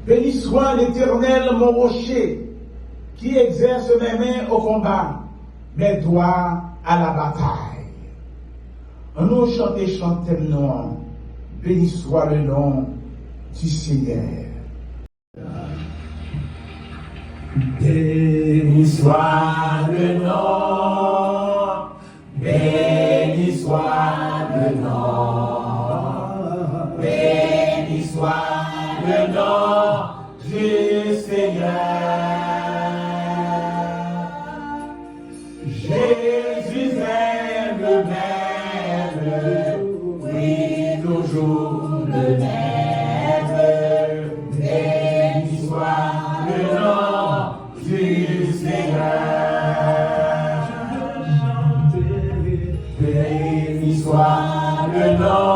Béni soit l'Éternel, mon rocher, qui exerce mes mains au combat, mes doigts à la bataille. Nous chantons nous. Béni soit le nom du Seigneur. Béni soit le nom, béni soit le nom, béni soit le nom du Seigneur. Jésus est le même, oui, toujours le même. Béni soit le nom du Seigneur. Béni soit le nom,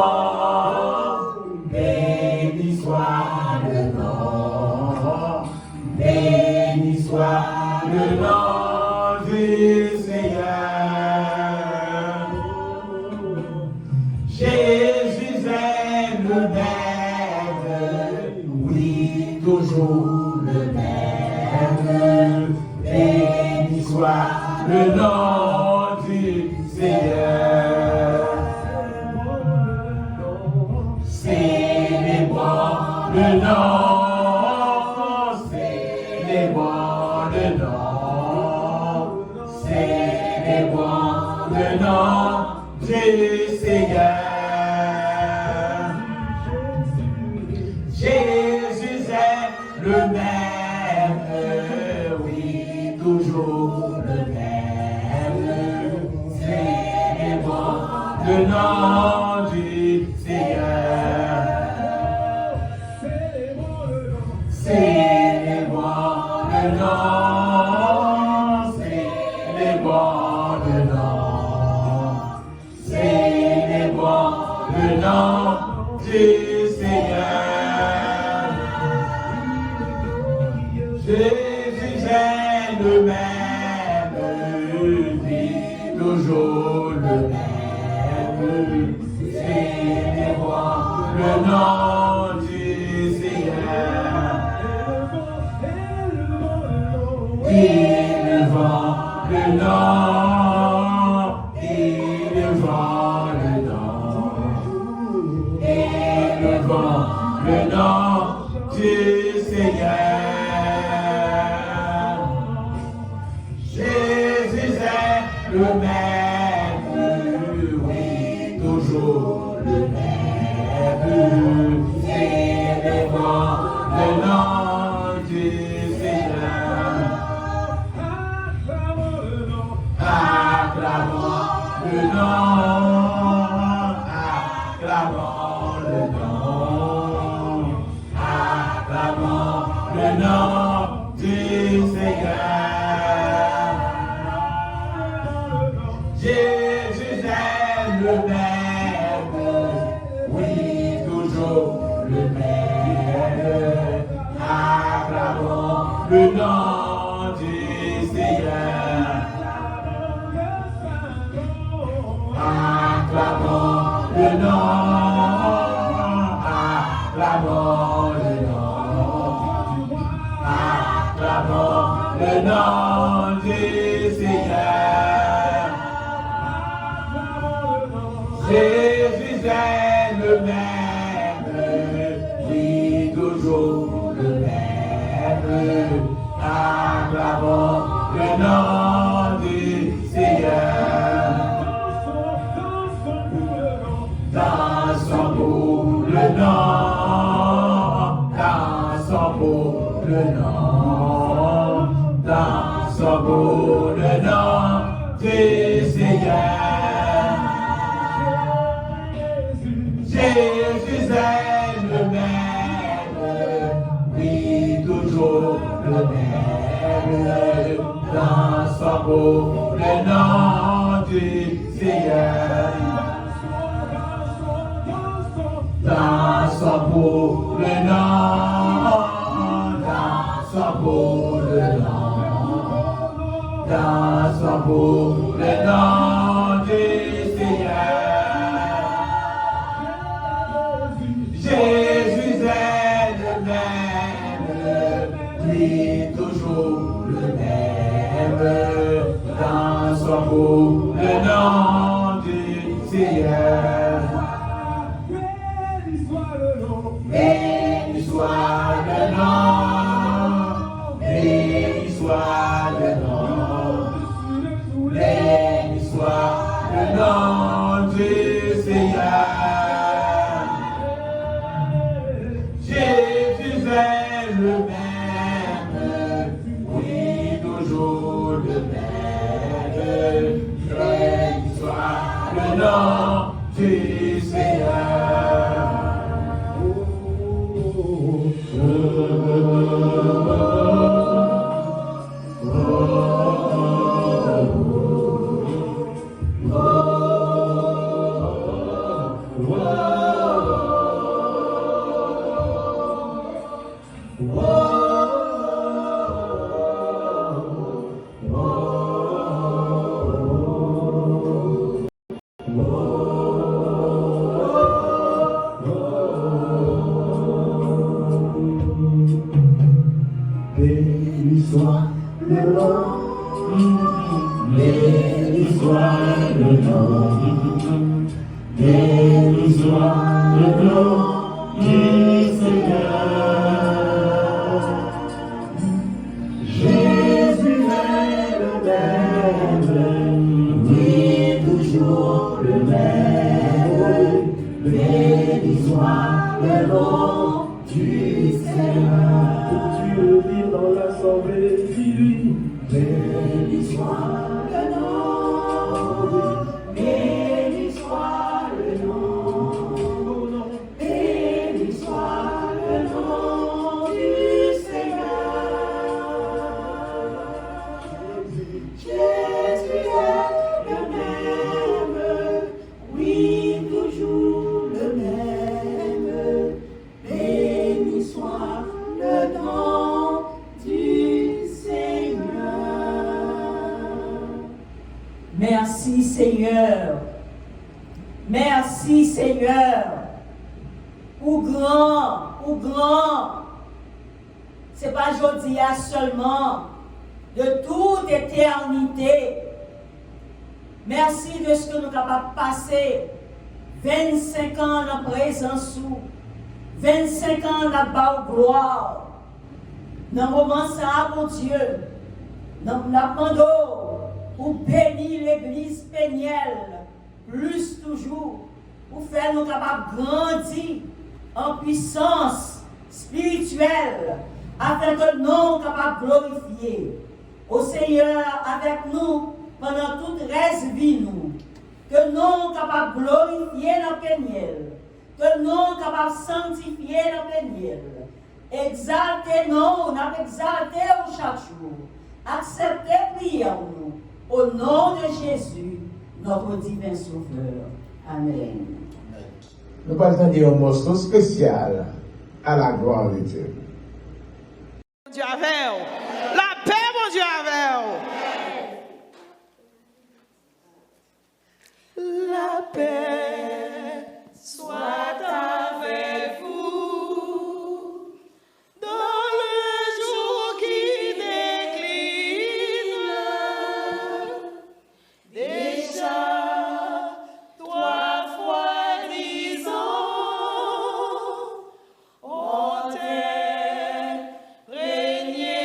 béni soit le nom, béni soit le nom du Seigneur. Jésus est le même, oui, toujours le même. Béni soit le nom du Seigneur. Célébrons le nom, célébrons le nom, célébrons le nom du Seigneur. Jésus est le même, oui, toujours le même. Célébrons le nom du Seigneur. Célébrons le nom, célébrons le nom, célébrons le nom du Seigneur. Jésus est le même, oui, toujours le même. Célébrons le nom du Seigneur. Élevons le nom, élevons le nom, élevons le nom du Seigneur. Jésus est le même, oui, toujours le même. Célébrons le nom du Seigneur. Acclamons le nom, acclamons le nom, acclamons le nom du Seigneur. Jésus est le même, oui, toujours le même. Acclamons le nom du Seigneur. Acclamons le nom, acclamons le nom, acclamons le nom du Seigneur. Jésus est le même, oui, toujours le même. Acclamons le nom du Seigneur. Dansons pour le nom, dansons pour le nom, dansons pour le nom du Seigneur. Jésus est le même, oui, toujours le même. Dansons pour le nom du Seigneur. Dansons pour le nom, dansons pour le nom, dansons pour le nom du Seigneur. Jésus est le même, dansons pour le nom du Seigneur. Béni soit le nom, béni soit le nom, béni soit le nom du Seigneur. Jésus est le même, oui, toujours le même. Béni soit le nom du Seigneur. Béni soit le nom, béni soit le nom, béni soit le nom du Seigneur. Jésus est le même, oui, toujours le même. Béni soit le nom du Seigneur. Dans l'assemblée, dis-lui, béni soit le nom, béni soit le nom, béni soit le nom du Seigneur. Jésus est le même, oui, toujours le même, béni soit le nom. Merci Seigneur. Merci Seigneur. Ou grand. C'est pas aujourd'hui seulement, de toute éternité. Merci de ce que nous sommes capables de passer 25 ans en présence, 25 ans dans la gloire. Dans le moment ça, mon Dieu, dans la demandons pour bénir l'église Péniel, plus toujours, pour faire nous capables de grandir en puissance spirituelle, afin que nous soyons capables de glorifier au Seigneur avec nous pendant toute reste vie nous. Que nous soyons capables de glorifier dans Péniel, que nous soyons capables de sanctifier dans Péniel, exalter nous, exalter chaque jour, accepter prière nous. Au nom de Jésus, notre divin Sauveur. Amen. Nous allons dire un morceau spécial à la gloire de Dieu. Dieu avec la paix, mon Dieu avec la paix soit avec vous dans le jour qui décline. Déjà 3 fois 10 ans ont régné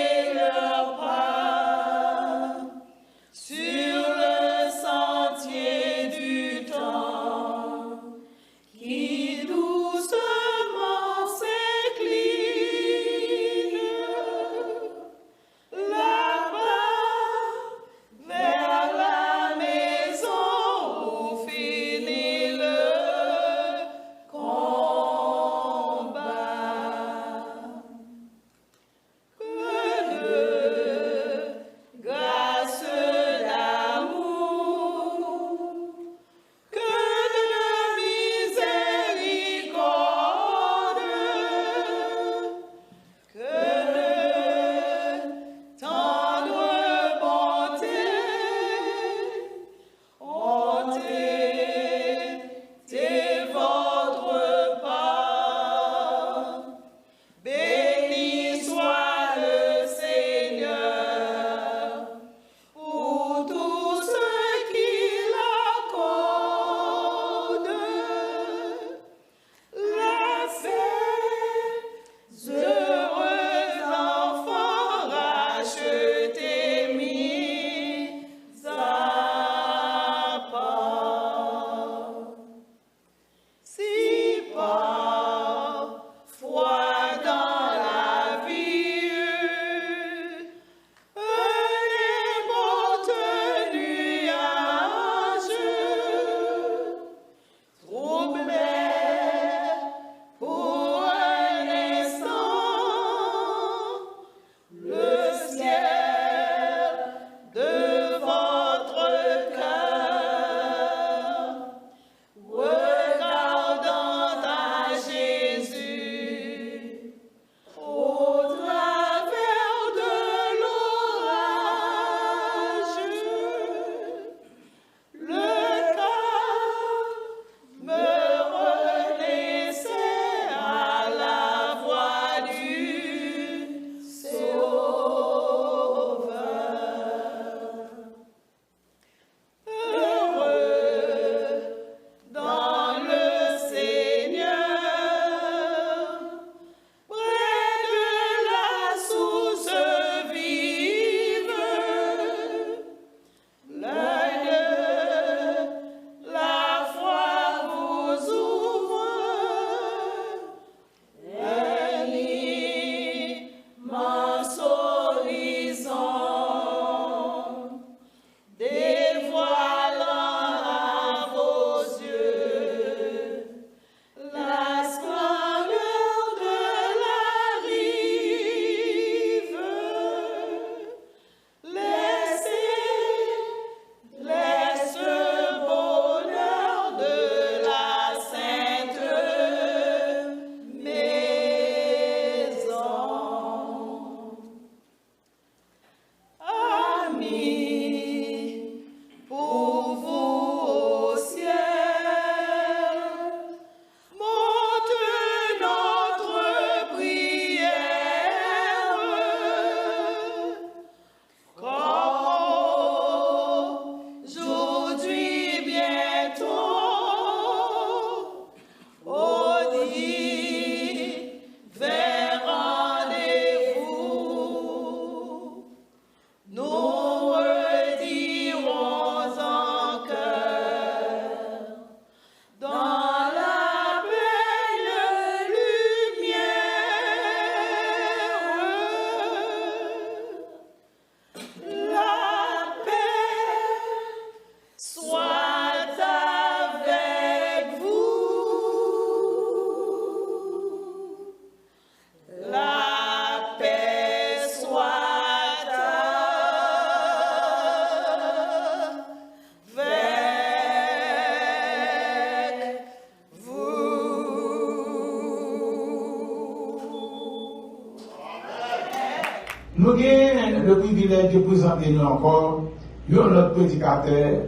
Nous avons le privilège de présenter nous encore notre prédicateur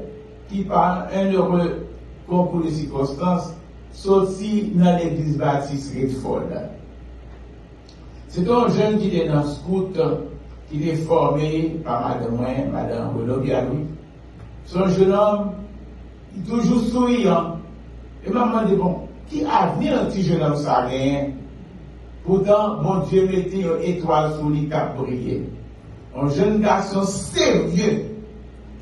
qui, par un heureux concours de circonstances, sorti dans l'église baptiste Redford. C'est un jeune qui est dans le scout, qui est formé par Madame Renaud Bialoui. C'est un jeune homme, il est toujours souriant. Et maman dit, bon, qui a venu un petit jeune homme ça rien? Pourtant, mon Dieu mettait une étoile sur lui qui a brillé. Un jeune garçon sérieux.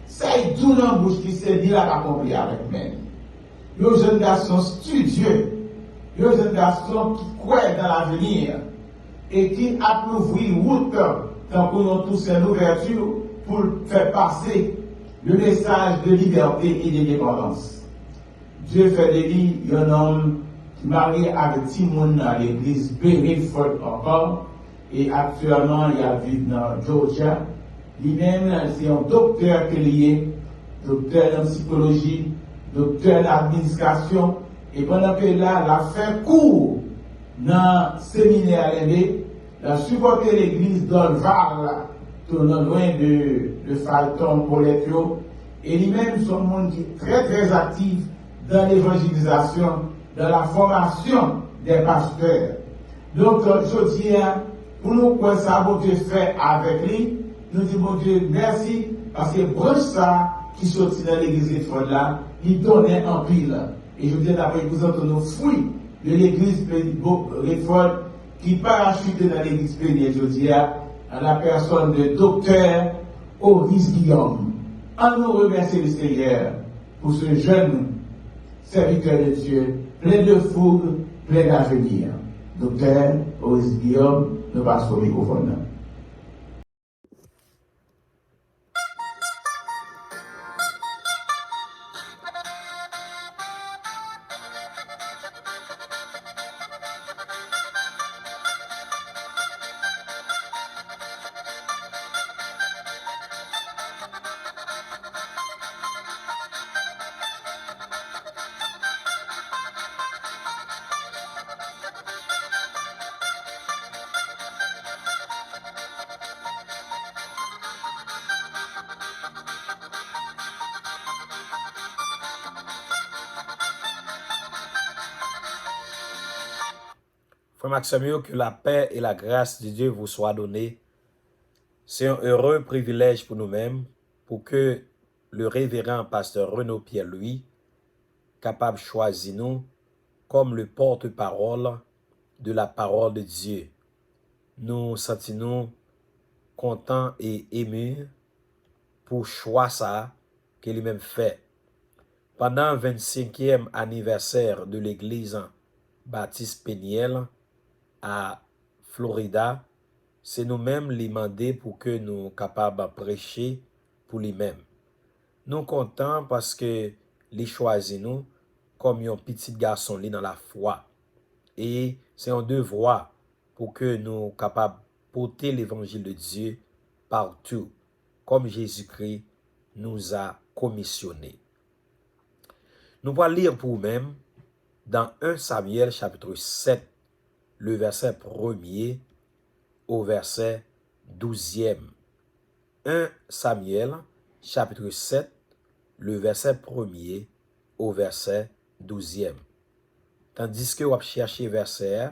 Ça est tout dans la bouche qui s'est dit là accompli avec même. Un jeune garçon studieux. Un jeune garçon qui croit dans l'avenir. Et qui a ouvert une route tant qu'on a tous une ouverture pour faire passer le message de liberté et d'indépendance. Dieu fait de lui un homme qui marie avec Timon dans l'église Berryford encore, et actuellement il habite dans Georgia. Lui-même, c'est un docteur qui est docteur en psychologie, docteur en administration, et pendant que là, il a fait cours dans le séminaire aimé, il a supporté l'église d'Olval, tournant loin de Falton pour les Pio, et lui-même, son monde qui est très très actif dans l'évangélisation, dans la formation des pasteurs. Donc, je dis, pour nous, quoi ça, bon Dieu fait avec lui, nous disons, bon Dieu, merci, parce que branche ça, qui sortit dans l'église de Ford là, il donnait en pile. Et je dis, d'après, vous entendez nos fruits de l'église Redford, qui parachutait dans l'église Péniel, je dis, à la personne de docteur Horace Guillaume. En nous remercier le Seigneur pour ce jeune serviteur de Dieu, plein de fougue, plein d'avenir. Docteur Horace Guillaume, nous passons au microphone. Frère Maximio, que la paix et la grâce de Dieu vous soient données. C'est un heureux privilège pour nous-mêmes, pour que le révérend pasteur Renaud Pierre-Louis, capable de choisir nous comme le porte-parole de la parole de Dieu. Nous sentons contents et émus pour choix ça qu'il lui-même fait. Pendant le 25e anniversaire de l'église Baptiste Péniel à Florida, c'est nous-mêmes les demander pour que nous soyons capables de prêcher pour lui-même. Nous contents parce que les choisit nous comme un petit garçon dans la foi. Et c'est un devoir pour que nous soyons capables de porter l'évangile de Dieu partout, comme Jésus-Christ nous a commissionné. Nous allons lire pour nous-mêmes dans 1 Samuel chapitre 7, le verset 1er au verset 12e. 1 Samuel chapitre 7, le verset 1er au verset 12e. Tandis que vous cherchez verset,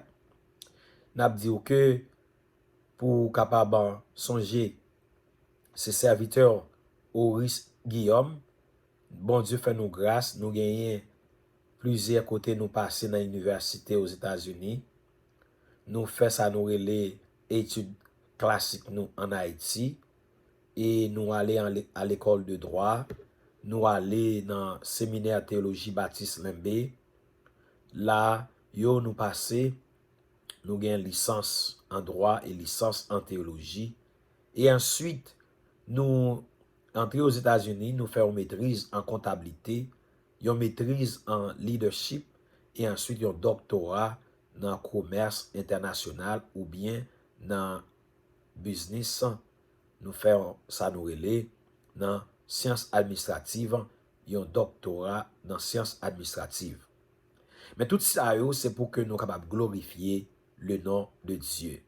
n'a dit que pour capable songer ses serviteurs Horace Guillaume, bon Dieu fait nous grâce, nous gagnons plusieurs côtés nous passer dans l'université aux États-Unis. Nous faisons ça nous les études classiques nous en Haïti et nous aller à l'école de droit, nous aller dans le séminaire théologie Baptiste Lembe. Là, yo nous passer, nous gagnons licence en droit et licence en théologie. Et ensuite, nous entrons aux États-Unis, nous faisons maîtrise en comptabilité, une maîtrise en leadership et ensuite un doctorat dans le commerce international ou bien dans le business. Nous faisons ça nous relais dans sciences administratives, un doctorat dans sciences administratives. Mais tout ça, c'est pour que nous soyons capables de glorifier le nom de Dieu.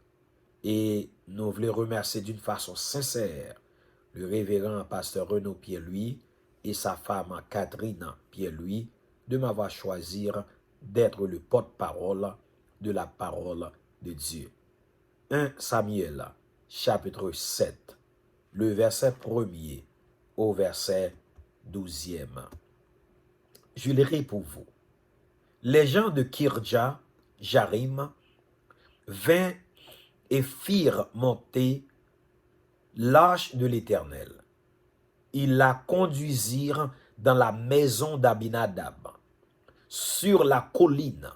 Et nous voulons remercier d'une façon sincère le révérend pasteur Renaud Pierre-Louis et sa femme Catherine Pierre-Louis de m'avoir choisi d'être le porte-parole de la parole de Dieu. 1 Samuel, chapitre 7, le verset 1er au verset 12e. Je lirai pour vous. Les gens de Kirja, Jarim, vinrent et firent monter l'arche de l'Éternel. Ils la conduisirent dans la maison d'Abinadab, sur la colline,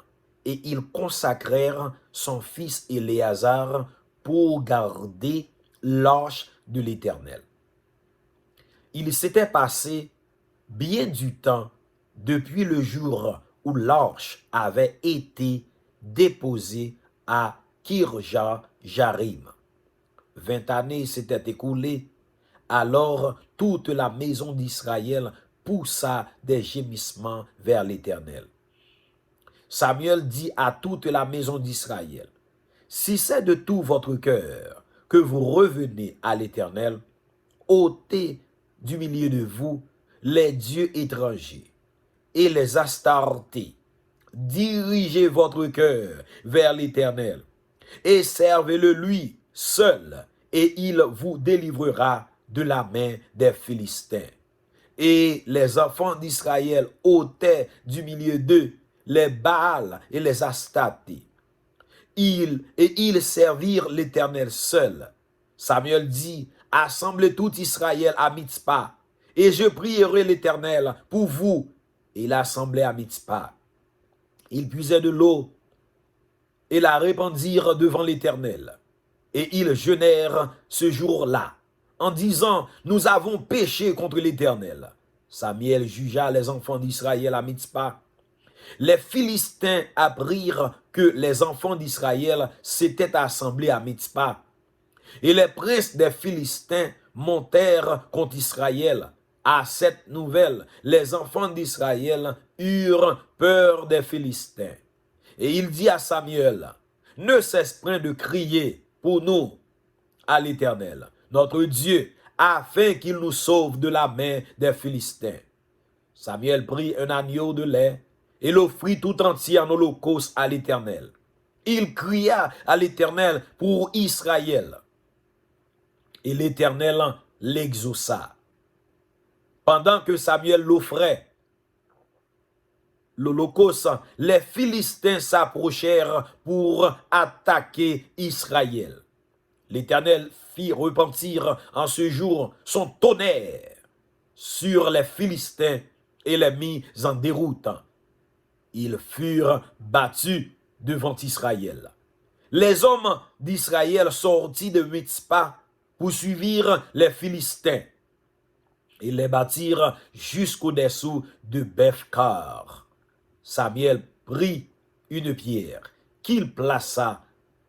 et ils consacrèrent son fils Éléazar pour garder l'arche de l'Éternel. Il s'était passé bien du temps depuis le jour où l'arche avait été déposée à Kirja Jarim. 20 années s'étaient écoulées, alors toute la maison d'Israël poussa des gémissements vers l'Éternel. Samuel dit à toute la maison d'Israël, « Si c'est de tout votre cœur que vous revenez à l'Éternel, ôtez du milieu de vous les dieux étrangers et les astartés. Dirigez votre cœur vers l'Éternel et servez-le lui seul, et il vous délivrera de la main des Philistins. » Et les enfants d'Israël ôtaient du milieu d'eux les Baals et les Astartés. Ils servirent l'Éternel seul. Samuel dit, « Assemblez tout Israël à Mitzpah, et je prierai l'Éternel pour vous. » Et il assemblait à Mitzpah. Ils puisaient de l'eau et la répandirent devant l'Éternel. Et ils jeûnèrent ce jour-là, en disant, « Nous avons péché contre l'Éternel. » Samuel jugea les enfants d'Israël à Mitzpah. Les Philistins apprirent que les enfants d'Israël s'étaient assemblés à Mitzpah. Et les princes des Philistins montèrent contre Israël. À cette nouvelle, les enfants d'Israël eurent peur des Philistins. Et il dit à Samuel, « Ne cesse point de crier pour nous à l'Éternel, notre Dieu, afin qu'il nous sauve de la main des Philistins. » Samuel prit un agneau de lait et l'offrit tout entier en holocauste à l'Éternel. Il cria à l'Éternel pour Israël. Et l'Éternel l'exauça. Pendant que Samuel l'offrait, l'holocauste, les Philistins s'approchèrent pour attaquer Israël. L'Éternel fit repentir en ce jour son tonnerre sur les Philistins et les mit en déroute. Ils furent battus devant Israël. Les hommes d'Israël sortis de Mitzpah poursuivirent les Philistins et les battirent jusqu'au-dessous de Bethkar. Samuel prit une pierre qu'il plaça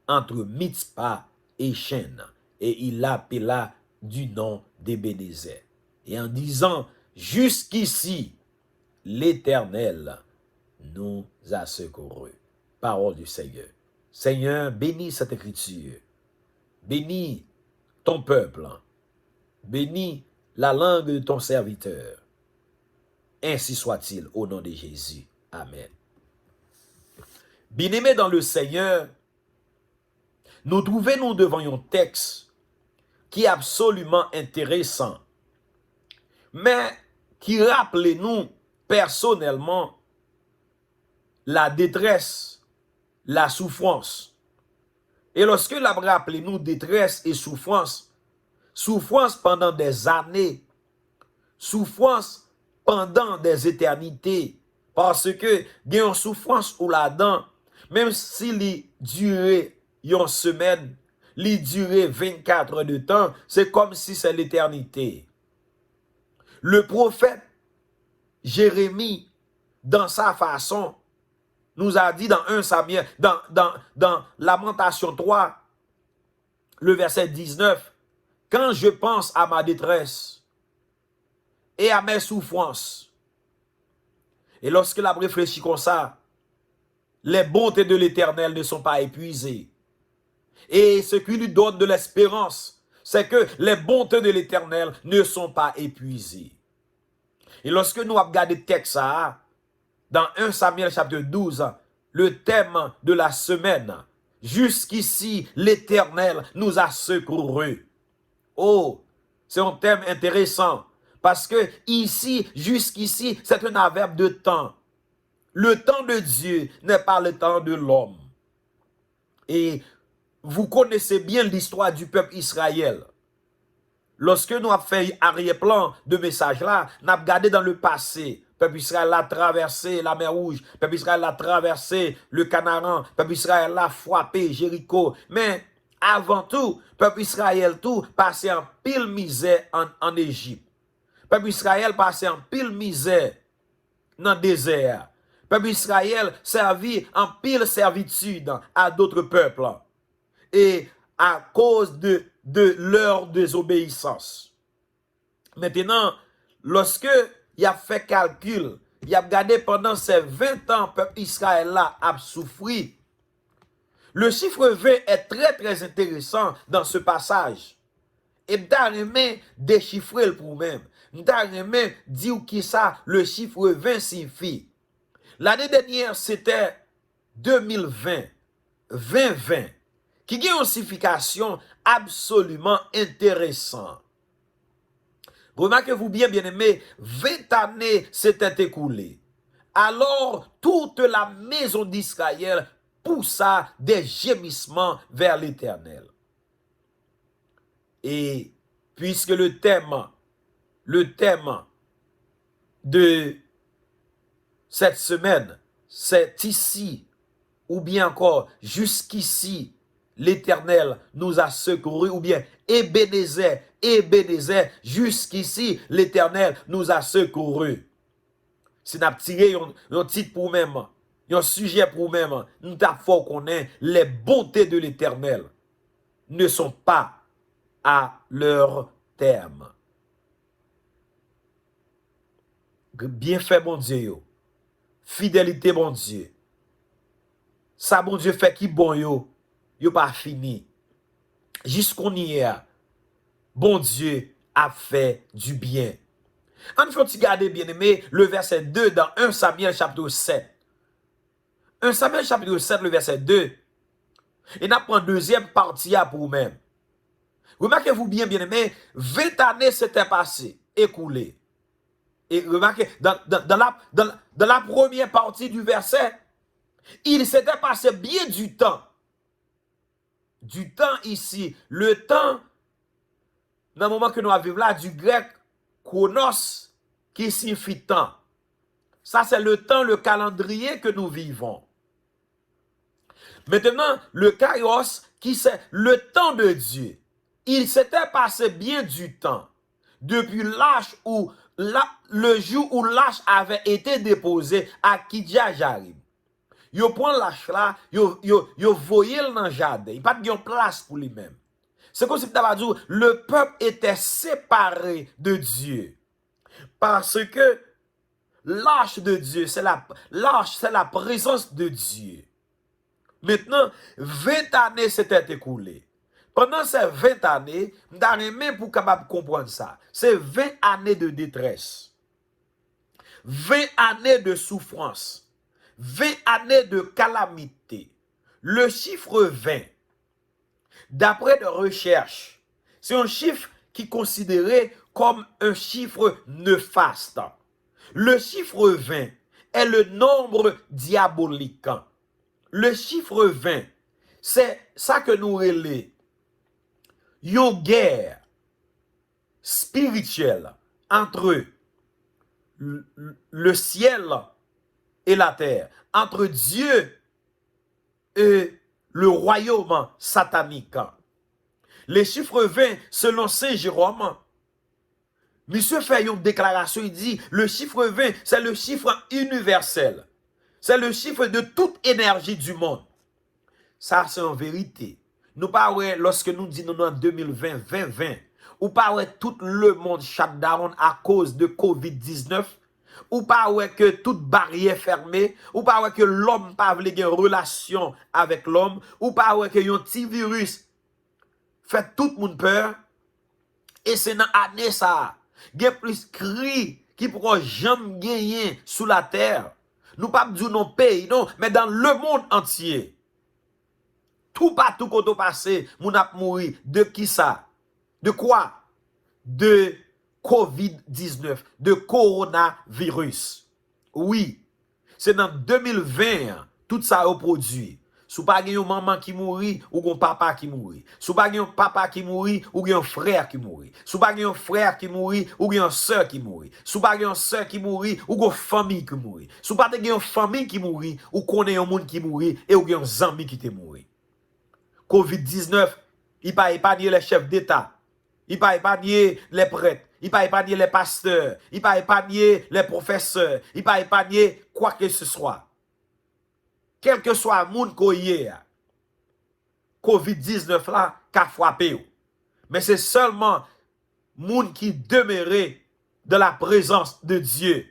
entre Mitzpah et Chêne, et il l'appela du nom d'Ébenezer. Et en disant, jusqu'ici, l'Éternel nous a secourus. Parole du Seigneur. Seigneur, bénis cette écriture. Bénis ton peuple. Bénis la langue de ton serviteur. Ainsi soit-il au nom de Jésus. Amen. Bien-aimés dans le Seigneur, nous trouvons devant un texte qui est absolument intéressant, mais qui rappelle nous personnellement la détresse, la souffrance. Et lorsque la rappelle nous détresse et souffrance, souffrance pendant des années, souffrance pendant des éternités, parce que il y a une souffrance ou là-dedans, même s'il durait une semaine, il durait 24 heures de temps, c'est comme si c'est l'éternité. Le prophète Jérémie, dans sa façon, nous a dit dans 1 Samuel, dans Lamentation 3, le verset 19, « Quand je pense à ma détresse et à mes souffrances, et lorsque la réfléchit comme ça, les bontés de l'Éternel ne sont pas épuisées. Et ce qui lui donne de l'espérance, c'est que les bontés de l'Éternel ne sont pas épuisées. Et lorsque nous regardons le texte dans 1 Samuel chapitre 12, le thème de la semaine, jusqu'ici l'Éternel nous a secourus. Oh, c'est un thème intéressant parce que ici, jusqu'ici, c'est un adverbe de temps. Le temps de Dieu n'est pas le temps de l'homme. Et vous connaissez bien l'histoire du peuple Israël. Lorsque nous avons fait arrière-plan de message là, nous avons regardé dans le passé. Le peuple Israël a traversé la mer Rouge. Le peuple Israël a traversé le Canaan. Le peuple Israël a frappé Jéricho. Mais avant tout, le peuple Israël tout passait en pile misère en Égypte. Le peuple Israël passait en pile misère dans le désert. Le peuple Israël servit en pile servitude à d'autres peuples. Et à cause de leur désobéissance. Maintenant, lorsque il a fait calcul, il a regardé pendant ces 20 ans, le peuple Israël là a souffert. Le chiffre 20 est très intéressant dans ce passage. Et d'ailleurs, déchiffrer pour vous-même. D'ailleurs, dire qui ça, le chiffre 20 signifie. L'année dernière, c'était 2020, 2020. Qui a une signification absolument intéressante. Remarquez-vous bien, bien-aimés, 20 années s'étaient écoulées. Alors, toute la maison d'Israël poussa des gémissements vers l'Éternel. Et puisque le thème de cette semaine, c'est ici, ou bien encore jusqu'ici, l'Éternel nous a secourus, ou bien Ebenezer, jusqu'ici, l'Éternel nous a secourus. Si nous avons tiré un titre pour nous-mêmes, un sujet pour nous-mêmes, nous avons fort qu'on ait les bontés de l'Éternel ne sont pas à leur terme. Bien fait, bon Dieu. Fidélité, bon Dieu. Ça, bon Dieu, fait qui bon yo. Yo pas fini. Jusqu'on y est, bon Dieu a fait du bien. En faut regarder bien aimé le verset 2 dans 1 Samuel chapitre 7. 1 Samuel chapitre 7, le verset 2. Et nous prenons deuxième partie pour vous-même. Remarquez-vous bien aimé, 20 années s'étaient passées, écoulées. Et remarquez, dans la première partie du verset, il s'était passé bien du temps. Du temps ici, le temps, dans le moment que nous vivons là, du grec chronos, qui signifie temps. Ça, c'est le temps, le calendrier que nous vivons. Maintenant, le kairos, qui c'est le temps de Dieu. Il s'était passé bien du temps, depuis l'âge où, le jour où l'âge avait été déposé à Kidja-Jarim. Yo prend l'âge là, yo voyé dans le jardin. Il n'y a pas de place pour lui-même. C'est comme si le peuple était séparé de Dieu. Parce que l'âge de Dieu, c'est la présence de Dieu. Maintenant, 20 années s'étaient écoulées. Pendant ces 20 années, nous pour capable comprendre ça. C'est 20 années de détresse. 20 années de souffrance. 20 années de calamité. Le chiffre 20, d'après des recherches, c'est un chiffre qui est considéré comme un chiffre néfaste. Le chiffre 20 est le nombre diabolique. Le chiffre 20, c'est ça que nous relèvons. Une guerre spirituelle entre le ciel et la terre, entre Dieu et le royaume satanique. Les chiffres 20, selon Saint Jérôme, monsieur fait une déclaration, il dit, le chiffre 20, c'est le chiffre universel. C'est le chiffre de toute énergie du monde. Ça, c'est en vérité. Nous parlons, lorsque nous disons en 2020, 2020, ou parlons tout le monde shut down à cause de COVID-19, ou pas ouais que toute barrière fermée, ou pas ouais que l'homme pas vle gen relation avec l'homme, ou pas ouais que yon petit virus fait tout le monde peur, et c'est dans l'année ça, gen plus cri qui pourra jamais gagner sous la terre. Nous pas dire non pays, non, mais dans le monde entier. Tout partout quand on passe, moun ap mouri. De qui ça? De quoi? De COVID-19, de coronavirus. Oui, c'est dans 2020, tout ça a produit. Sou pa gen yon maman qui mouri, ou gen papa qui mouri. Sou pa gen yon papa qui mouri, ou gen yon frère qui mouri. Sou pa gen yon frère qui mouri, ou gen yon sœur qui mouri. Sou pa gen yon sœur qui mouri, ou gen famille qui mouri. Sou pa gen yon famille qui mouri, ou konnen yon moun qui mouri, et ou gen yon zami qui te mouri. COVID-19, il pas épargné les chefs d'État. Il pas épargné les prêtres. Il pas épargné les pasteurs. Il pas épargné les professeurs. Il pas épargné quoi que ce soit. Quel que soit le monde qui est, COVID-19 là, qui a frappé. Mais c'est seulement le monde qui demeurait de la présence de Dieu.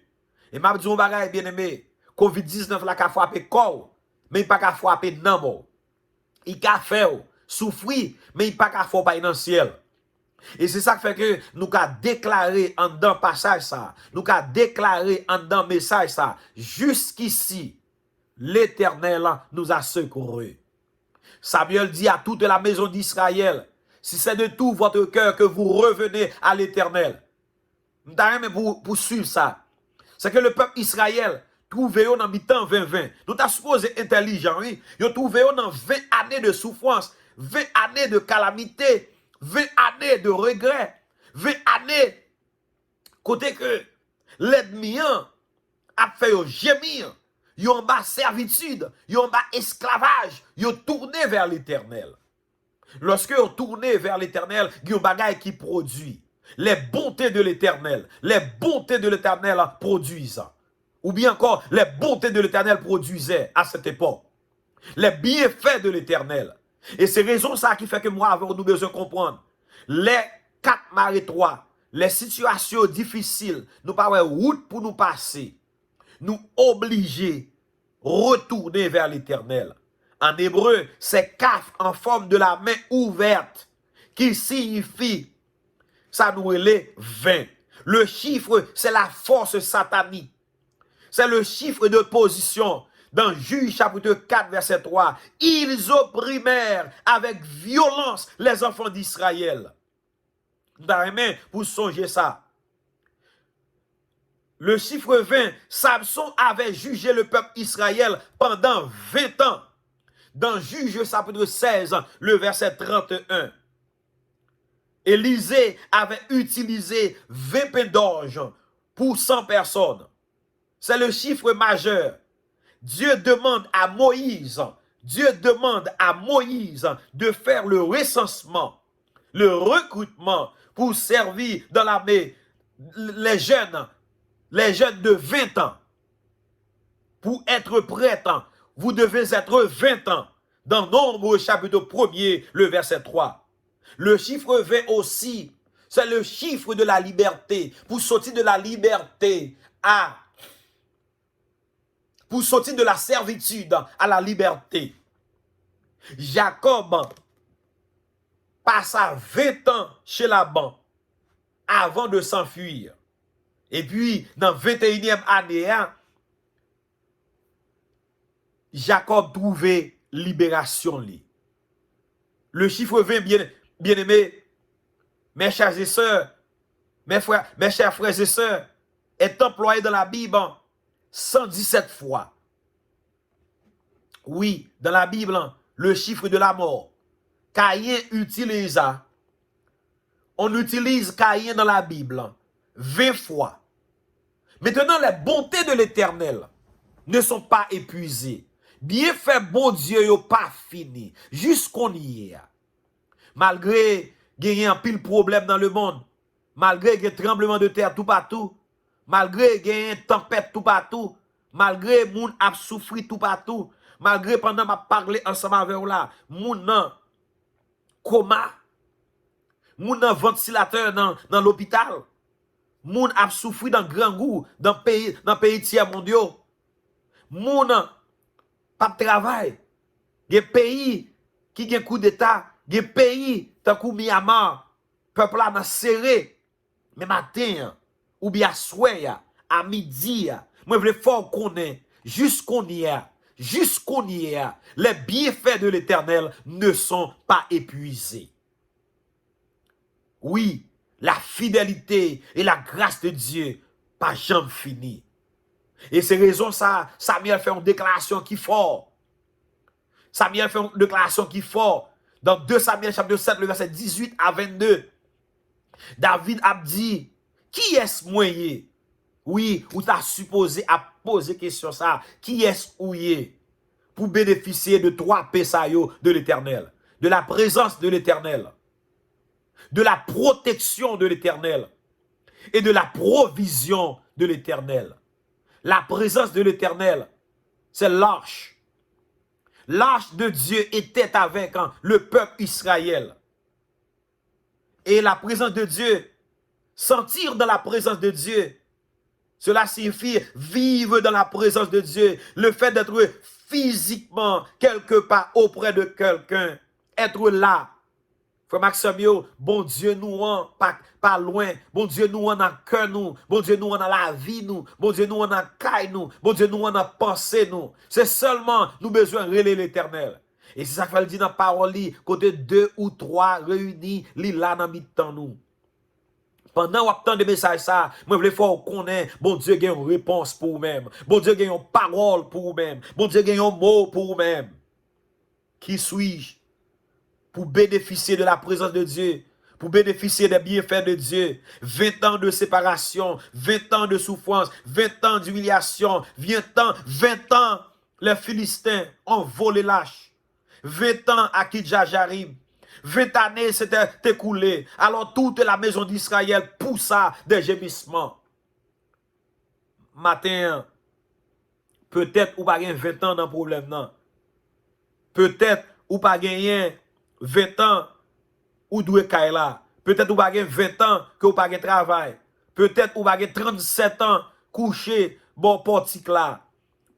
Et m'a dit un bagage bien aimé, COVID-19 là, qui a frappé corps, mais il pas qu'à frapper non. Il a fait souffrir, mais il pas qu'à frapper dans le ciel. Et c'est ça qui fait que nous avons déclaré en dans passage ça, nous avons déclaré en dans message ça, jusqu'ici, l'Éternel nous a secourus. Samuel dit à toute la maison d'Israël, si c'est de tout votre cœur que vous revenez à l'Éternel. Pour suivre ça, c'est que le peuple Israël trouvé dans le temps 2020. Nous t'as supposé intelligent, oui. Ils ont trouvé dans 20 années de souffrance, 20 années de calamité, 20 années de regret, 20 années côté que l'ennemi a fait gémir. Ils ont bas servitude, ils ont bas esclavage, ils ont tourné vers l'Éternel. Lorsque ils ont tourné vers l'Éternel, il y a un bagage qui produit. Les bontés de l'Éternel, les bontés de l'Éternel produisent. Ou bien encore, les bontés de l'Éternel produisaient à cette époque. Les bienfaits de l'Éternel. Et c'est raison ça qui fait que moi, avons nous besoin de comprendre. Les 4 marées 3, les situations difficiles, nous pas route pour nous passer. Nous obliger retourner vers l'Éternel. En hébreu, c'est kaf en forme de la main ouverte qui signifie, ça nous est 20. Le chiffre, c'est la force satanique. C'est le chiffre de position. Dans Juge chapitre 4, verset 3, ils opprimèrent avec violence les enfants d'Israël. Pour songer ça. Le chiffre 20, Samson avait jugé le peuple Israël pendant 20 ans. Dans Juge chapitre 16, le verset 31. Élisée avait utilisé 20 pains d'orge pour 100 personnes. C'est le chiffre majeur. Dieu demande à Moïse de faire le recensement, le recrutement pour servir dans l'armée les jeunes de 20 ans. Pour être prêts, vous devez être 20 ans. Dans Nombre chapitre 1er, le verset 3. Le chiffre 20 aussi, c'est le chiffre de la liberté. Pour sortir de la liberté pour sortir de la servitude à la liberté. Jacob passa 20 ans chez Laban avant de s'enfuir. Et puis, dans 21e année, Jacob trouvait libération. Le chiffre 20, bien aimé, mes chers et sœurs, mes chers frères et sœurs, est employé dans la Bible 117 fois. Oui, dans la Bible, le chiffre de la mort. Caïn utilisa. On utilise Caïn dans la Bible 20 fois. Maintenant, les bontés de l'Éternel ne sont pas épuisées. Bien fait, bon Dieu, n'est pas fini. Jusqu'on y est. Malgré qu'il y ait un pile problème dans le monde, malgré qu'il y ait un tremblement de terre tout partout, malgré qu'il y ait une tempête tout partout, malgré que les gens a souffert tout partout, malgré pendant que je parlé ensemble avec vous là, moun nan coma, moun nan ventilateur dans l'hôpital, Moun a souffri dans grand goût dans pays tiers mondiaux. Moun pas de travail. Des pays qui gen coup d'état, des pays tant kou Myanmar, peuple là nan serré. Mais matin ou bien soir à midi, moi vle fort connaît jusqu'on y a. Jusqu'on y a, les bienfaits de l'Éternel ne sont pas épuisés. Oui, la fidélité et la grâce de Dieu, pas jamais fini. Et c'est raison ça, Samuel fait une déclaration qui est forte. Samuel fait une déclaration qui est forte. Dans 2 Samuel chapitre 7, le verset 18 à 22. David a dit, qui est-ce moyen? Oui, ou t'as supposé à poser question ça. Qui est-ce ouillé pour bénéficier de 3 pesayo de l'Éternel, de la présence de l'Éternel, de la protection de l'Éternel et de la provision de l'Éternel. La présence de l'Éternel, c'est l'arche. L'arche de Dieu était avec le peuple Israël. Et la présence de Dieu, sentir dans la présence de Dieu, cela signifie vivre dans la présence de Dieu. Le fait d'être physiquement quelque part auprès de quelqu'un. Être là. Frère Maxime, bon Dieu nous en pas loin. Bon Dieu nous en a cœur nous. Bon Dieu nous en a la vie nous. Bon Dieu nous en a caille nous. Bon Dieu nous en a pensé nous. C'est seulement nous besoin de relayer l'Éternel. Et c'est ça qu'il dit dans la parole, côté 2 ou 3 réunis, li là dans mi-temps nous. Pendant qu'on attend des messages ça, moi je veux faire connaître, bon Dieu a une réponse pour vous-même. Bon Dieu a une parole pour vous-même. Bon Dieu a un mot pour vous-même. Qui suis-je pour bénéficier de la présence de Dieu, pour bénéficier des bienfaits de Dieu? 20 ans de séparation, 20 ans de souffrance, 20 ans d'humiliation, 20 ans, les Philistins ont volé lâche. 20 ans à Kidjajarim. 20 années s'étaient écoulées. Alors toute la maison d'Israël poussa des gémissements. Matin, peut-être ou pas gagner 20 ans dans le problème. Non. Peut-être ou pas gagner 20 ans ou doué kaila. Peut-être ou pas gagner 20 ans que ou pas gagner travail. Peut-être ou pas gagner 37 ans couché bon portique là.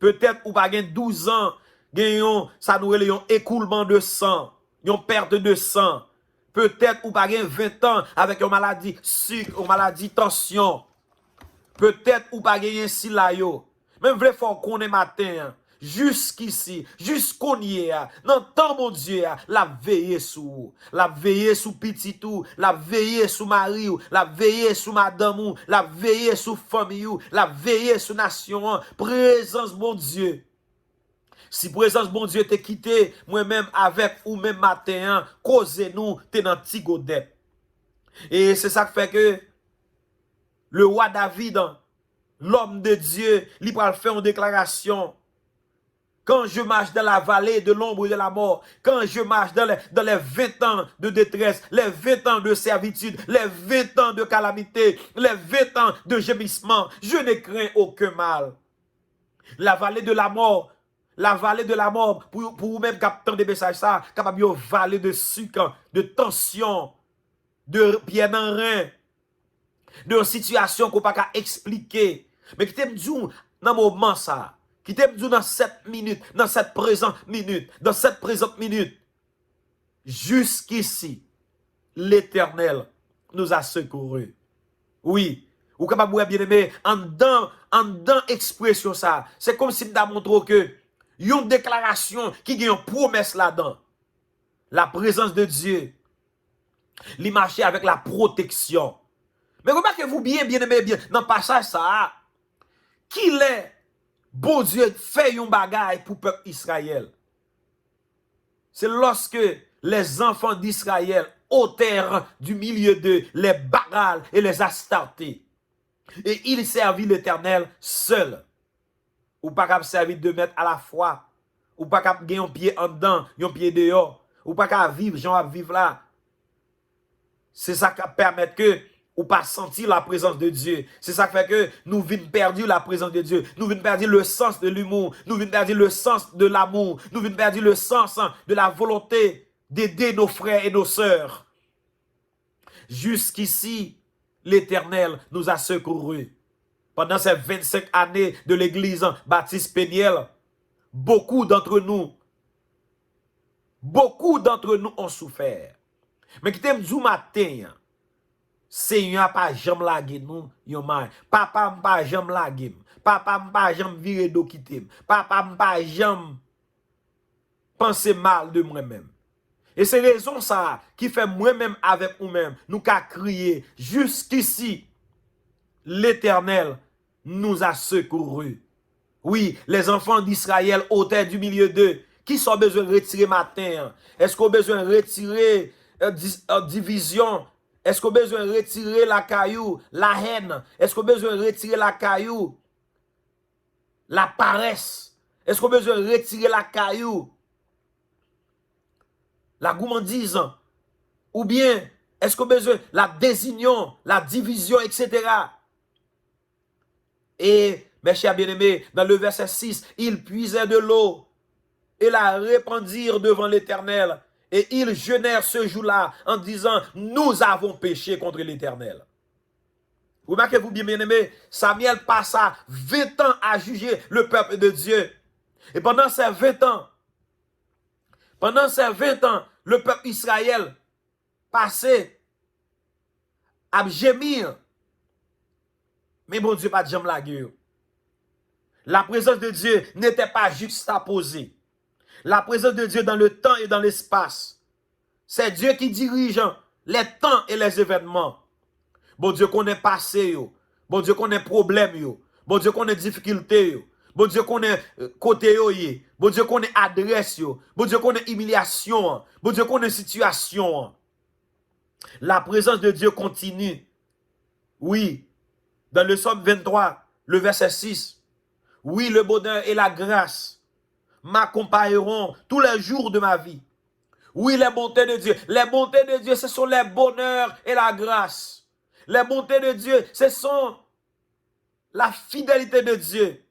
Peut-être ou pas gagner 12 ans gagnons ça nous un écoulement de sang. Une perte de sang. Peut-être ou pas 20 ans avec une maladie sucre, une maladie tension. Peut-être ou pas gagner si là yo. Même vrai faut qu'on est matin. Jusqu'ici, jusqu'on y est, dans le temps, mon Dieu, la veille sous, la veille sous petit tout, la veille sous mari, la veille sous madame, la veille sous famille, la veille sous nation, présence, mon Dieu. Si présence, bon Dieu, t'es quitté, moi-même avec ou même matin, causez-nous, t'es dans Tigodet. Et c'est ça qui fait que le roi David, l'homme de Dieu, il va faire une déclaration. Quand je marche dans la vallée de l'ombre de la mort, quand je marche dans les 20 ans de détresse, les 20 ans de servitude, les 20 ans de calamité, les 20 ans de gémissement, je ne crains aucun mal. La vallée de la mort, pour vous-même captant des messages, ça, capable de vallée de sucre, de tension, de pied dans rein, de situation qu'on ne peut pas expliquer. Mais qui t'aime dire dans le moment ça, qui t'aime dire dans cette minute, dans cette présente minute, jusqu'ici, l'Éternel nous a secourus. Oui, ou capable de bien aimer, en dedans expression ça, c'est comme si nous montré que une déclaration qui a une promesse là-dedans. La présence de Dieu. Il marchait avec la protection. Mais remarquez-vous bien aimé, bien, dans le passage ça, qu'il est, bon Dieu, fait un bagage pour le peuple Israël. C'est lorsque les enfants d'Israël ôtèrent du milieu d'eux les Baals et les Astartés. Et ils servirent l'Éternel seul. Ou pas capable servir 2 mètres à la fois. Ou pas capable gagner un pied en dedans, un pied dehors. Ou pas capable vivre, j'en vivre là. C'est ça qui permet que ou pas sentir la présence de Dieu. C'est ça qui fait que nous venons perdre la présence de Dieu. Nous venons perdre le sens de l'humour. Nous venons perdre le sens de l'amour. Nous venons perdre le sens de la volonté d'aider nos frères et nos sœurs. Jusqu'ici, l'Éternel nous a secourus. Pendant ces 25 années de l'église Baptiste Péniel, beaucoup d'entre nous ont souffert. Mais qui t'aime du matin, Seigneur pas jamais lagué nous, yon man. Papa m'pa jamais lagué. Papa m'pa jamais viré d'eau quitter. Papa m'pa jamais penser mal de moi-même. Et c'est raison ça qui fait moi-même avec vous-même, nous qu'a crié jusqu'ici, l'Éternel nous a secourus. Oui, les enfants d'Israël ôtaient du milieu d'eux. Qui sont besoin de retirer matin? Est-ce qu'on a besoin de retirer division? Est-ce qu'on a besoin de retirer la caillou, la haine? Est-ce qu'on a besoin de retirer la caillou, la paresse? Est-ce qu'on a besoin de retirer la caillou, la gourmandise? Ou bien, est-ce qu'on a besoin de la désunion, la division, etc.? Et, mes chers bien-aimés, dans le verset 6, ils puisaient de l'eau et la répandirent devant l'Éternel. Et ils jeûnèrent ce jour-là en disant, nous avons péché contre l'Éternel. Remarquez-vous bien, bien-aimés, Samuel passa 20 ans à juger le peuple de Dieu. Et pendant ces 20 ans, le peuple Israël passait à gémir. Mais bon Dieu, pas de jambe la gueule. La présence de Dieu n'était pas juxtaposée. La présence de Dieu dans le temps et dans l'espace. C'est Dieu qui dirige les temps et les événements. Bon Dieu connaît passé, yo. Bon Dieu connaît problème, yo. Bon Dieu connaît difficulté, yo. Bon Dieu connaît côté, yo. Bon Dieu connaît adresse, yo. Bon Dieu connaît humiliation. Bon Dieu connaît situation. La présence de Dieu continue. Oui. Dans le psaume 23, le verset 6. Oui, le bonheur et la grâce m'accompagneront tous les jours de ma vie. Oui, les bontés de Dieu. Les bontés de Dieu, ce sont les bonheurs et la grâce. Les bontés de Dieu, ce sont la fidélité de Dieu.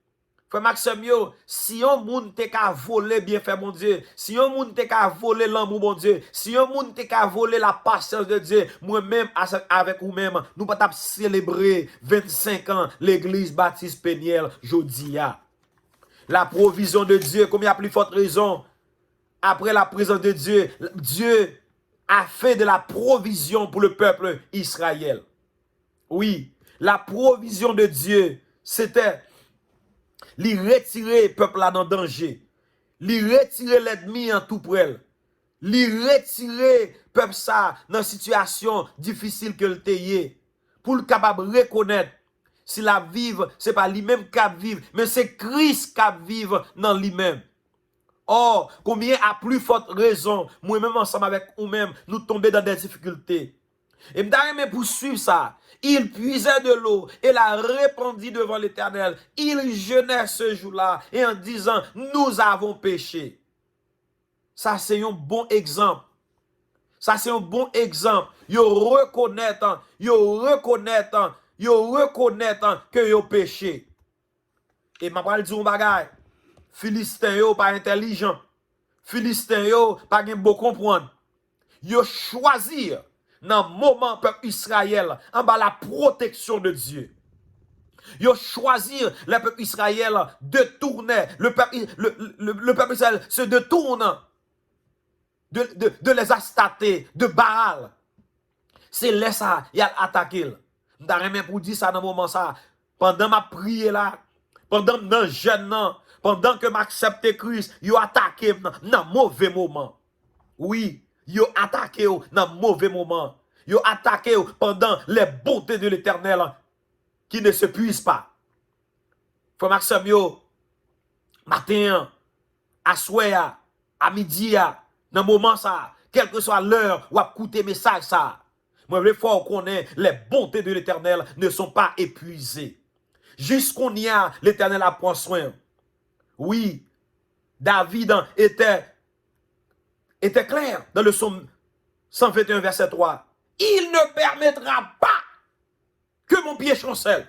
Frère Maxime, si on moun te ka volé bien fait mon Dieu, si on moun te ka volé l'amour mon Dieu, si on moun te ka volé la patience de Dieu, moi-même avec vous-même, nous pas célébrer 25 ans l'église Baptiste Péniel Jodia. La provision de Dieu, comme il y a plus forte raison, après la présence de Dieu, Dieu a fait de la provision pour le peuple Israël. Oui, la provision de Dieu, c'était lui retirer le peuple là dans le danger, lui retirer l'ennemi en tout près, lui retirer le peuple ça dans une situation difficile que le teye, pour le capable de reconnaître si la vive, ce n'est pas lui-même qui vive, mais c'est Christ qui vive dans lui-même. Or, combien à plus forte raison, moi-même ensemble avec vous-même, nous tomber dans des difficultés. Et m'dame poursuivre ça. Il puisait de l'eau et la répandit devant l'Éternel. Il jeûnait ce jour-là et en disant, nous avons péché. Ça, c'est un bon exemple. Ça, c'est un bon exemple. Yo reconnaître que yo péché. Et m'a pral dire un bagay. Philistin yo pas intelligent. Philistin yo pas gen beau comprendre. Yo choisir dans moment peuple Israël en bas la protection de Dieu. Yo choisir le peuple Israël de tourner, le peuple Israël se détourne de les astater, de Baal. C'est là ça, il a attaqué. M'ta pour dire ça dans moment ça, pendant ma prière là, pendant mon jeûne, pendant que m'accepte Christ, yo attaqué dans mauvais moment. Oui, yo attaqué dans mauvais moment. Yo attaqué pendant les bontés de l'Éternel qui ne se puissent pas. Frère Maxime yo, matin, à soir, à midi, dans moment ça, quelle que soit l'heure où a écouté message ça. Moi, il faut qu'on ait les bontés de l'Éternel ne sont pas épuisées. Jusqu'on y a, l'Éternel a pris soin. Oui, David était clair dans le psaume 121, verset 3. Il ne permettra pas que mon pied chancelle.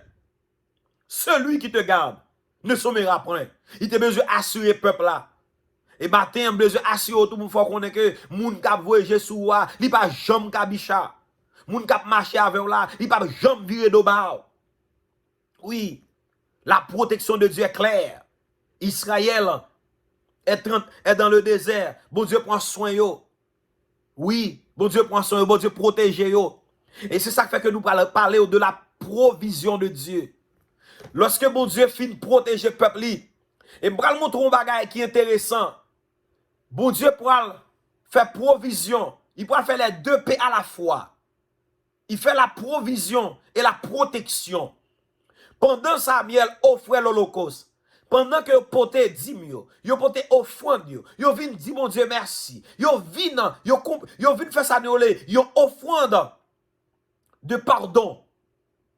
Celui qui te garde ne sommera point. Il te besoin d'assurer le peuple là. Et matin, il besoin d'assurer tout le monde qu'on est que moun k'ap voyager sous wa, li pas jam kabicha. moun kap marché avec là, il pas jamais virer de bas. Oui, la protection de Dieu est claire. Israël est dans le désert. Bon Dieu prend soin yo. Oui, bon Dieu prend soin yo, bon Dieu protège yo. Et c'est ça qui fait que nous parlons de la provision de Dieu. Lorsque bon Dieu finit protéger le peuple, et je vais vous montrer un bagage qui est intéressant. Bon Dieu pourra faire provision. Il pourra faire les deux paix à la fois. Il fait la provision et la protection. Pendant Samuel offrait l'Holocauste, pendant que vous portez 10 000, vous portez offrande, vous venez dire mon Dieu merci. Vous venez faire ça, vous offrande de pardon.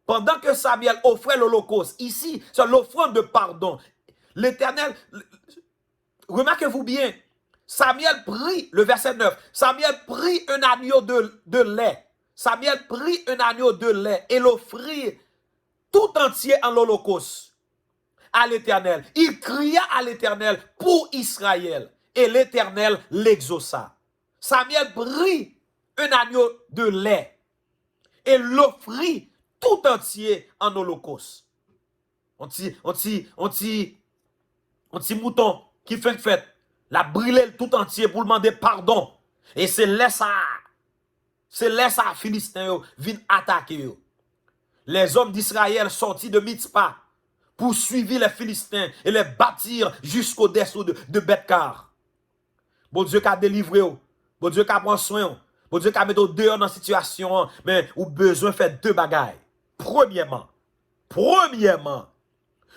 Pendant que Samuel offrait l'Holocauste, ici, c'est l'offrande de pardon. L'Éternel, remarquez-vous bien, Samuel prit, le verset 9, Samuel prit un agneau de lait. Samuel prit un agneau de lait et l'offrit tout entier en l'Holocauste à l'Éternel. Il cria à l'Éternel pour Israël et l'Éternel l'exauça. Samuel prit un agneau de lait et l'offrit tout entier en holocauste. On petit mouton qui fait une fête, la brûlé tout entier pour demander pardon. Et c'est là ça Philistins viennent attaquer yo. Les hommes d'Israël sortis de Mitzpah poursuivirent les Philistins et les battirent jusqu'au dessous de Bethkar. Bon Dieu qui a délivré, bon Dieu qui a pris soin, bon Dieu qui a mis dehors dans la situation, mais ou besoin de faire deux bagailles. Premièrement,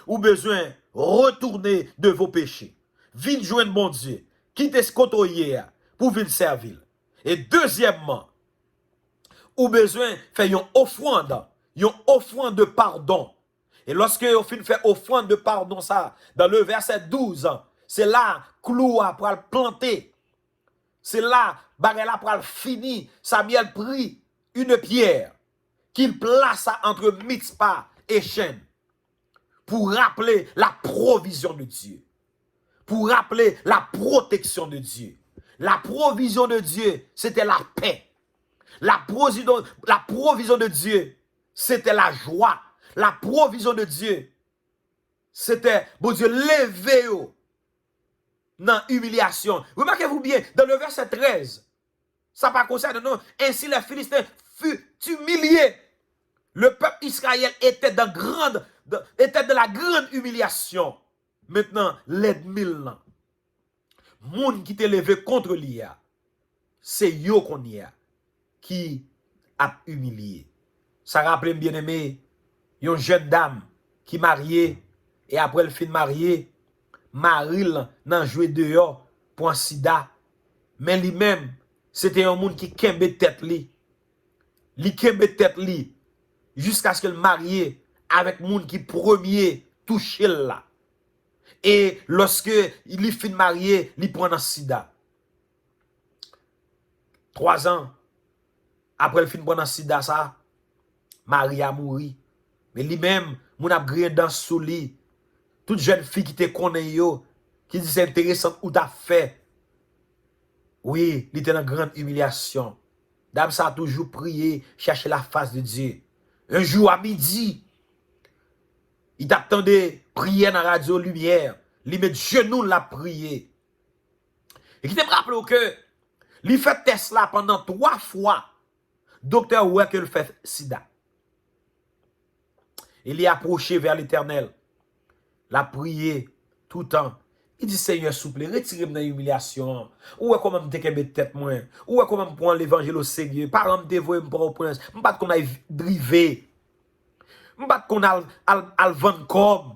ou besoin de retourner de vos péchés. Venez joindre mon Dieu, quittez ce côté hier pour venir servir. Et deuxièmement, ou besoin de faire une offrande de pardon. Et lorsque vous fait offrande de pardon, ça, dans le verset 12, c'est là, clou pour le planter. C'est là, bagala pour le finir. Samuel prit une pierre qu'il plaça entre Mitzpah et Shen pour rappeler la provision de Dieu. Pour rappeler la protection de Dieu. La provision de Dieu, c'était la paix. La provision de Dieu, c'était la joie. La provision de Dieu, c'était, bon Dieu, lever dans l'humiliation. Remarquez-vous bien, dans le verset 13, ça pas concerne, non. Ainsi les Philistins furent humiliés. Le peuple Israël était dans la grande humiliation. Maintenant, l'ennemi, moun qui t'est levé contre l'IA, c'est yo qu'on y a qui a humilié. Ça rappelle bien aimé, une jeune dame qui mariée et après le fin de mariée, Maril nan joué dehors pour un sida. Mais lui-même, c'était un monde qui kembe tête li. Li kembe tête li jusqu'à ce qu'elle marie avec monde qui premier touché là. Et lorsque il fin marié, il prend un sida. 3 ans après le fin prendre un sida ça, Marie a mouru. Mais lui-même, mon a gré dans sous lit. Toute jeune fille qui te connaît yo, qui dit c'est intéressant ou t'as fait. Oui, il était dans grande humiliation. Dame ça a toujours prié, chercher la face de Dieu. Un jour à midi, il t'attendait prier dans la radio lumière. Il met genoux la prier. Et qui te rappelle que il fait test là pendant 3 fois. Docteur ouais que le fait sida. Il est approché vers l'Éternel. La prié tout le temps. Il dit Seigneur, s'il vous plaît, retirez-moi dans l'humiliation. Ou est comment me dékebe tête moi? Ou est comment me prendre l'évangile au sérieux? Par exemple, dévoyer me au prince. Me pas qu'on aille driver. Me pas qu'on al vendre comme.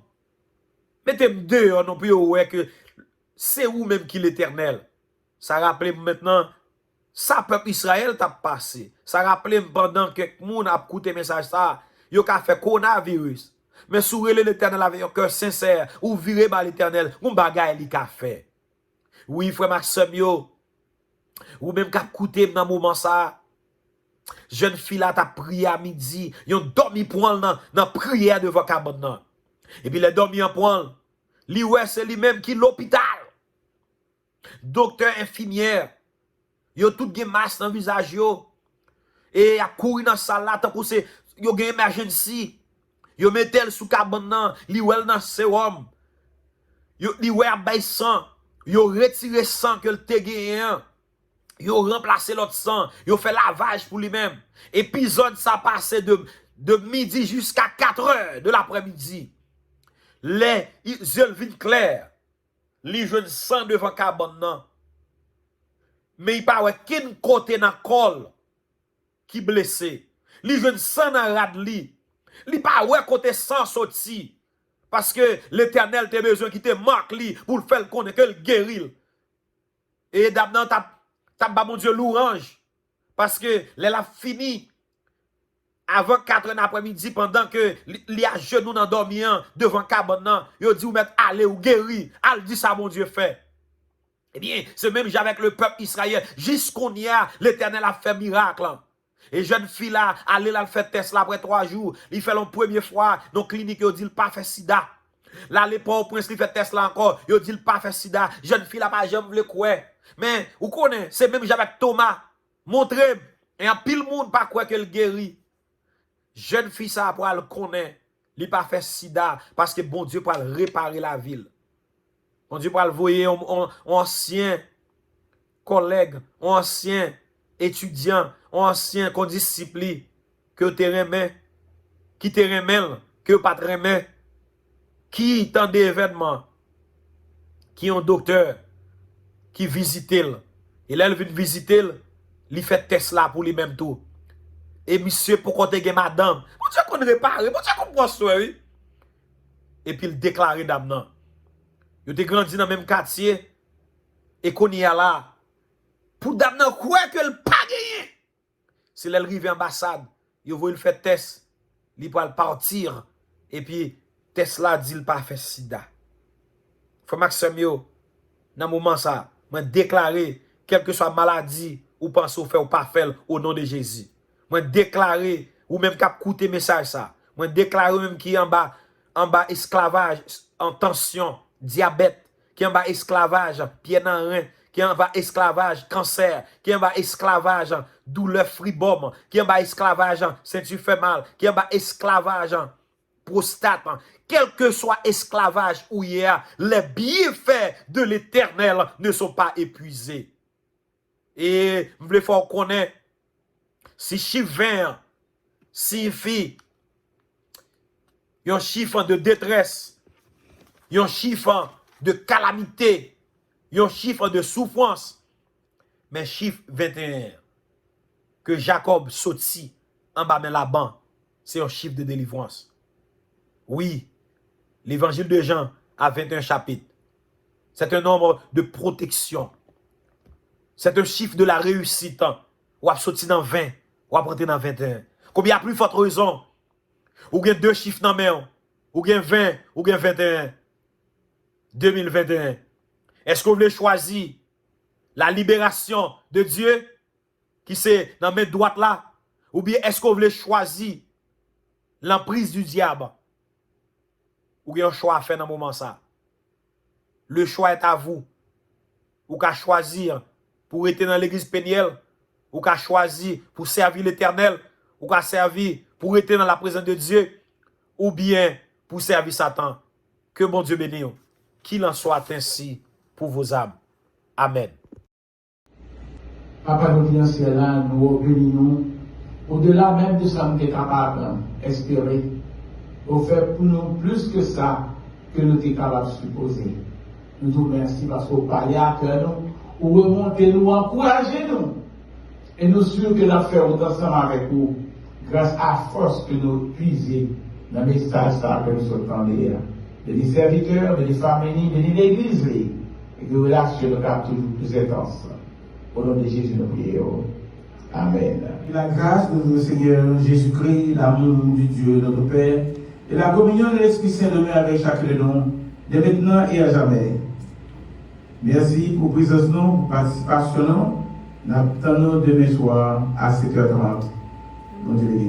Mettez-moi dehors non plus ouais que c'est où même qui l'Éternel. Ça rappelle maintenant ça peuple Israël t'a passé. Ça rappelle pendant que moun a écouté message ça, yo ka fait coronavirus. Mais sourire l'Éternel avec un cœur sincère ou virer par l'Éternel, mon bagay li ka fait. Oui, frère Maxime yo, ou même ka écouter dans moment ça. Jeune fille là t'a prié à midi, yon dormi point dans prière devant cabane. Et puis les dormi en point, li ouais c'est lui même qui l'hôpital. Docteur infirmière, yo tout gen masque dans visage yo. et a couru dans salle là tant que c'est yo gen emergency. Yo metel sous cabane nan, li wel nan sérum. Yo li wè bay sang, yo retiré sang que le te gen. Yo remplacé l'autre sang, yo fait lavage pour lui-même. Épisode ça passé de midi jusqu'à 4 heures de l'après-midi. Les yeux vin clair, li jeune sang devant cabane nan. Mais il pa wè kin côté nan col qui blessé. Li jeune sang nan rad li. Li pa wè côté sang sorti. Parce que l'Éternel te besoin qui te marque li pour le faire connaître que le guéril. Et d'abord t'a mon Dieu louange. Parce que elle a fini avant 4 heures d'après-midi pendant que li a genou nan dormir devant cabane, yo dit ou mettre aller ou guéri, al dit ça mon Dieu fait. Eh bien, c'est même avec le peuple Israël, jusqu'on y a, l'Éternel a fait miracle. Et jeune fille là, allez là, fait test là après 3 jours, il fait la première fois, donc clinique, il dit il pas fait sida. Là, les pauvres prince, il fait test là encore, il dit il pas fait sida. Jeune fille là, pas jamais le quoi. Mais, vous connaissez, c'est même avec Thomas, montrez, et un pile monde pas quoi qu'elle guérit. Jeune fille ça, pour le connaître, il pas fait sida, parce que bon Dieu pour réparer la ville. Bon Dieu pour le voyer, ancien collègue, ancien étudiant, ancien qu'on discipline, que te remet, qui te remet, que pas te remet, qui tant d'événements, qui ont docteur, qui visite, et là, il vient visiter, il fait test là pour lui-même tout. Et monsieur, pourquoi te gen madame? Bon Dieu qu'on répare, bon Dieu qu'on prend soin, oui. Et puis il déclare dame nan. Yo te grandi dans le même quartier, et qu'on y a là, pour dame nan quoi que le pas gagné. Si elle arrive à l'ambassade, yo voit il fait test, il peut partir, et puis test là dit il pas fait sida. Faut Maxime yo, dans moment ça, moi déclarer, quelle que soit maladie, ou pense ou faire ou pas faire, au nom de Jésus. Moi déclarer, ou même cap coûter message ça. Moi déclarer même qui en bas esclavage, en tension, diabète, qui en bas esclavage, pied dans rein, qui en bas esclavage, cancer, qui en bas esclavage, douleur fribome, qui en bas esclavage, ceinture fait mal, qui en bas esclavage, prostate, quel que soit esclavage ou hier, les bienfaits de l'Éternel ne sont pas épuisés. Et vous voulez faire connaître, si chiffre 20 signifie un chiffre de détresse, un chiffre de calamité, un chiffre de souffrance, mais chiffre 21 que Jacob sorti en bas de la banque, c'est un chiffre de délivrance. Oui, l'évangile de Jean a 21 chapitres. C'est un nombre de protection. C'est un chiffre de la réussite. Ou a sorti dans 20, ou a rentré dans 21. Combien a plus forte raison? Ou bien 2 chiffres dans main, ou bien 20, ou bien 21. 2021. Est-ce que vous voulez choisir la libération de Dieu, qui c'est dans main droite là? Ou bien est-ce que vous voulez choisir l'emprise du diable? Ou bien un choix à faire dans ce moment ça? Le choix est à vous. Ou qu'à choisir pour être dans l'église pénielle, ou qu'à choisir pour servir l'Éternel, ou qu'à servir pour être dans la présence de Dieu, ou bien pour servir Satan. Que mon Dieu bénisse. Qu'il en soit ainsi pour vos âmes. Amen. Papa, nous qui en ciel là, nous bénissons, au-delà même de ça, nous sommes capables d'espérer, au fait pour nous plus que ça, que nous sommes capables de supposer. Nous vous remercions parce qu'au parlez à cœur nous, ou remontez nous, encouragez nous. Et nous sommes sûrs que nous faisons ensemble avec vous, grâce à la force que nous puisons dans le message que nous sommes en l'air. Bénis les serviteurs, bénis les familles, bénis l'église, et que nous relâchions nos cas toujours plus intenses. Au nom de Jésus, nous prions. Amen. La grâce de notre Seigneur Jésus-Christ, l'amour du Dieu, notre Père, et la communion de l'Esprit Saint demeure avec chacun de nous, de maintenant et à jamais. Merci pour présence, pour participation. Nous attendons demain soir à 7h30. Mon Dieu